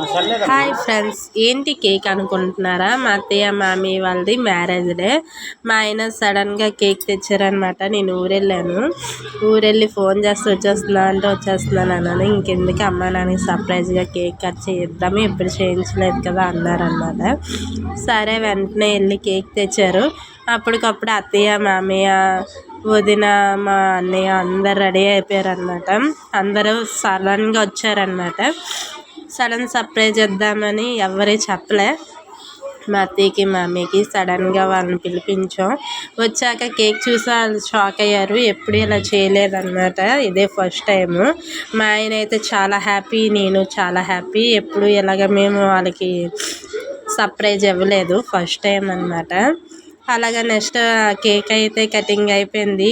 Hi friends, ఏంటి cake అనుకుంటున్నారా? మా అత్తయ్య మామీ వాళ్ళది మ్యారేజ్ డే. మా ఆయన సడన్గా కేక్ తెచ్చారనమాట. నేను ఊరెళ్ళి ఫోన్ చేస్తే వచ్చేస్తున్నా అంటే వచ్చేస్తున్నాను అన్నాను. ఇంకెందుకు అమ్మ నాన్నకి సర్ప్రైజ్గా కేక్ కట్ చేద్దాము, ఎప్పుడు చేయించలేదు కదా అన్నారనమాట. సరే వెంటనే వెళ్ళి కేక్ తెచ్చారు. అప్పటికప్పుడు అత్తయ్య మామయ్య వదిన మా అన్నయ్య అందరు రెడీ అయిపోయారనమాట. అందరూ సడన్గా వచ్చారనమాట. సడన్ సర్ప్రైజ్ ఇద్దామని ఎవరే చెప్పలే. మా అత్తయ్యకి మామయ్యకి సడన్గా వాళ్ళని పిలిపించాం. వచ్చాక కేక్ చూసి వాళ్ళు షాక్ అయ్యారు. ఎప్పుడు ఇలా చేయలేదన్నమాట, ఇదే ఫస్ట్ టైము. మా ఆయన అయితే చాలా హ్యాపీ, నేను చాలా హ్యాపీ. ఎప్పుడు ఇలాగ మేము వాళ్ళకి సర్ప్రైజ్ ఇవ్వలేదు, ఫస్ట్ టైం అన్నమాట. అలాగా నెక్స్ట్ కేక్ అయితే కటింగ్ అయిపోయింది.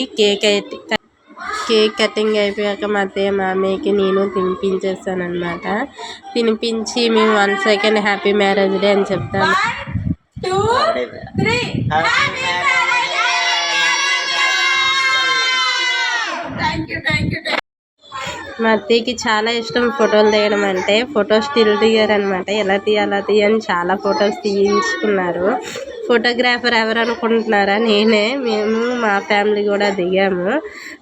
కేక్ కటింగ్ అయిపోయాక మా అత్తయ్య మామయ్యకి నేను తినిపించేస్తాను అనమాట. తినిపించి మేము 1 సెకండ్ హ్యాపీ మ్యారేజ్ డే అని చెప్తాను. మా అత్తయ్యకి చాలా ఇష్టం ఫోటోలు తీయడం అంటే. ఫోటో స్టిల్ దిగారనమాట. ఎలా తీయని చాలా ఫొటోస్ తీయించుకున్నారు. ఫోటోగ్రాఫర్ ఎవరు అనుకుంటున్నారా? నేనే. మేము మా ఫ్యామిలీ కూడా దిగాము.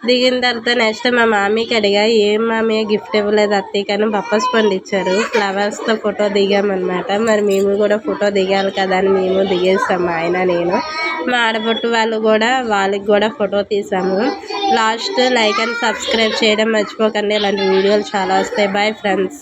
దిగిన తర్వాత నెక్స్ట్ మా మామీకి అడిగా, ఏం మామయ్య గిఫ్ట్ ఇవ్వలేదు అత్తయ్య కానీ బప్పస్ పండు ఇచ్చారు. ఫ్లవర్స్తో ఫోటో దిగామన్నమాట. మరి మేము కూడా ఫోటో దిగాలి కదా అని మేము దిగేసాం, మా ఆయన నేను. మా ఆడపట్టు వాళ్ళకి కూడా ఫోటో తీసాము. లాస్ట్ లైక్ అండ్ సబ్స్క్రైబ్ చేయడం మర్చిపోకండి. ఇలాంటి వీడియోలు చాలా వస్తాయి. Bye friends.